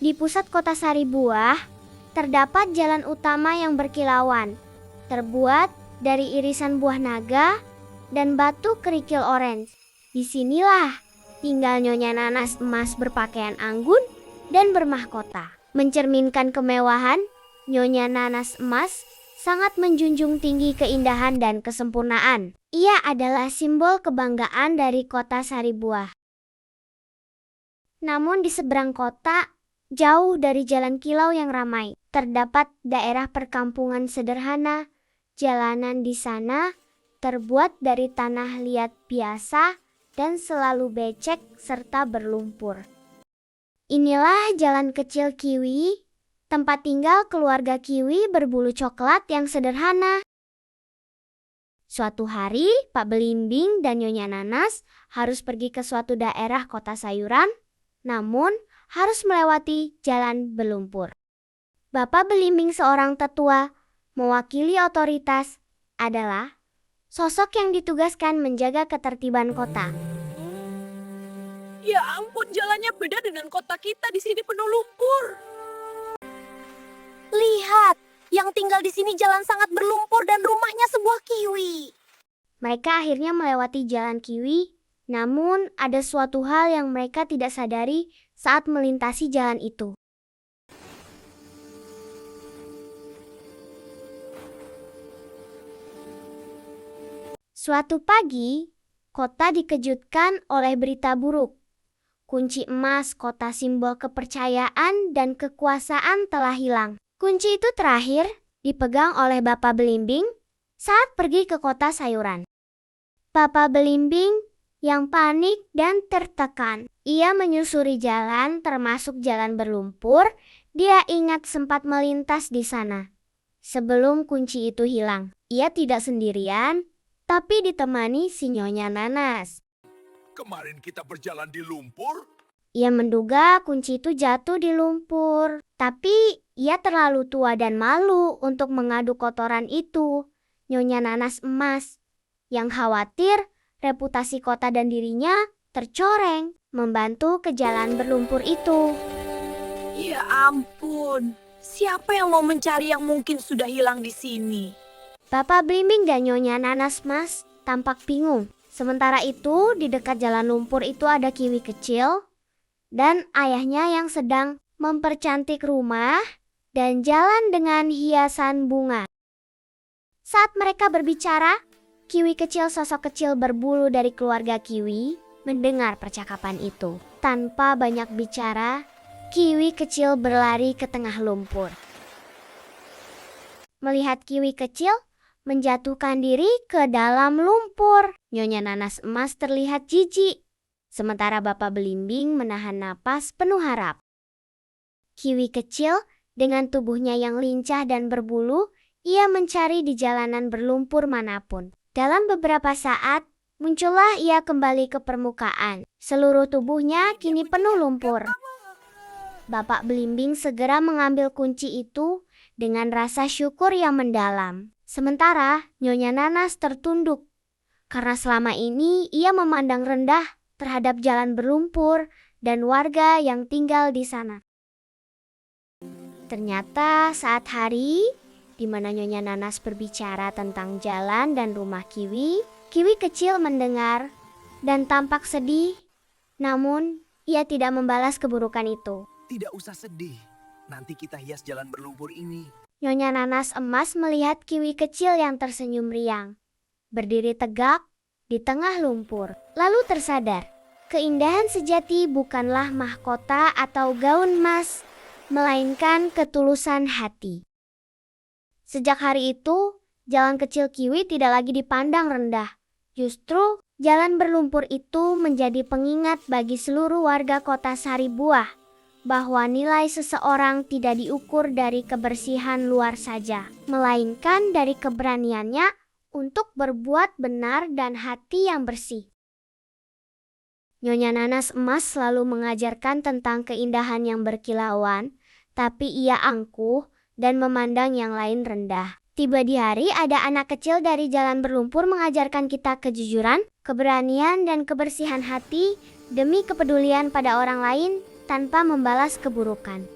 Di pusat kota Saribuah, terdapat jalan utama yang berkilauan, terbuat dari irisan buah naga dan batu kerikil orange. Disinilah tinggal Nyonya Nanas emas berpakaian anggun dan bermahkota. Mencerminkan kemewahan, Nyonya Nanas emas sangat menjunjung tinggi keindahan dan kesempurnaan. Ia adalah simbol kebanggaan dari kota Saribuah. Namun di seberang kota, jauh dari jalan kilau yang ramai, terdapat daerah perkampungan sederhana. Jalanan di sana terbuat dari tanah liat biasa dan selalu becek serta berlumpur. Inilah jalan kecil Kiwi, tempat tinggal keluarga Kiwi berbulu coklat yang sederhana. Suatu hari, Pak Belimbing dan Nyonya Nanas harus pergi ke suatu daerah kota sayuran, namun harus melewati jalan berlumpur. Bapak Belimbing, seorang tetua, mewakili otoritas, adalah sosok yang ditugaskan menjaga ketertiban kota. Ya ampun, jalannya beda dengan kota kita. Di sini penuh lumpur. Lihat, yang tinggal di sini jalan sangat berlumpur dan rumahnya sebuah kiwi. Mereka akhirnya melewati jalan Kiwi, namun ada suatu hal yang mereka tidak sadari saat melintasi jalan itu. Suatu pagi, kota dikejutkan oleh berita buruk. Kunci emas, kota simbol kepercayaan dan kekuasaan, telah hilang. Kunci itu terakhir dipegang oleh Bapak Belimbing saat pergi ke kota sayuran. Bapak Belimbing yang panik dan tertekan. Ia menyusuri jalan termasuk jalan berlumpur. Dia ingat sempat melintas di sana sebelum kunci itu hilang. Ia tidak sendirian, tapi ditemani si Nyonya Nanas. Kemarin kita berjalan di lumpur. Ia menduga kunci itu jatuh di lumpur, tapi ia terlalu tua dan malu untuk mengadu kotoran itu. Nyonya Nanas emas yang khawatir reputasi kota dan dirinya tercoreng, membantu ke jalan berlumpur itu. Ya ampun, siapa yang mau mencari yang mungkin sudah hilang di sini? Bapak Belimbing dan Nyonya Nanas emas tampak bingung. Sementara itu, di dekat jalan lumpur itu ada Kiwi kecil dan ayahnya yang sedang mempercantik rumah dan jalan dengan hiasan bunga. Saat mereka berbicara, Kiwi kecil, sosok kecil berbulu dari keluarga Kiwi, mendengar percakapan itu. Tanpa banyak bicara, Kiwi kecil berlari ke tengah lumpur. Melihat Kiwi kecil menjatuhkan diri ke dalam lumpur, Nyonya Nanas emas terlihat jijik. Sementara Bapak Belimbing menahan napas penuh harap. Kiwi kecil dengan tubuhnya yang lincah dan berbulu, ia mencari di jalanan berlumpur manapun. Dalam beberapa saat, muncullah ia kembali ke permukaan. Seluruh tubuhnya kini penuh lumpur. Bapak Belimbing segera mengambil kunci itu dengan rasa syukur yang mendalam. Sementara Nyonya Nanas tertunduk, karena selama ini ia memandang rendah terhadap jalan berlumpur dan warga yang tinggal di sana. Ternyata saat hari di mana Nyonya Nanas berbicara tentang jalan dan rumah Kiwi, Kiwi kecil mendengar dan tampak sedih, namun ia tidak membalas keburukan itu. Tidak usah sedih. Nanti kita hias jalan berlumpur ini. Nyonya Nanas emas melihat Kiwi kecil yang tersenyum riang, berdiri tegak di tengah lumpur, lalu tersadar. Keindahan sejati bukanlah mahkota atau gaun emas, melainkan ketulusan hati. Sejak hari itu, jalan kecil Kiwi tidak lagi dipandang rendah. Justru, jalan berlumpur itu menjadi pengingat bagi seluruh warga kota Saribuah bahwa nilai seseorang tidak diukur dari kebersihan luar saja, melainkan dari keberaniannya untuk berbuat benar dan hati yang bersih. Nyonya Nanas emas selalu mengajarkan tentang keindahan yang berkilauan, tapi ia angkuh dan memandang yang lain rendah. Tiba di hari ada anak kecil dari jalan berlumpur mengajarkan kita kejujuran, keberanian, dan kebersihan hati demi kepedulian pada orang lain. tanpa membalas keburukan.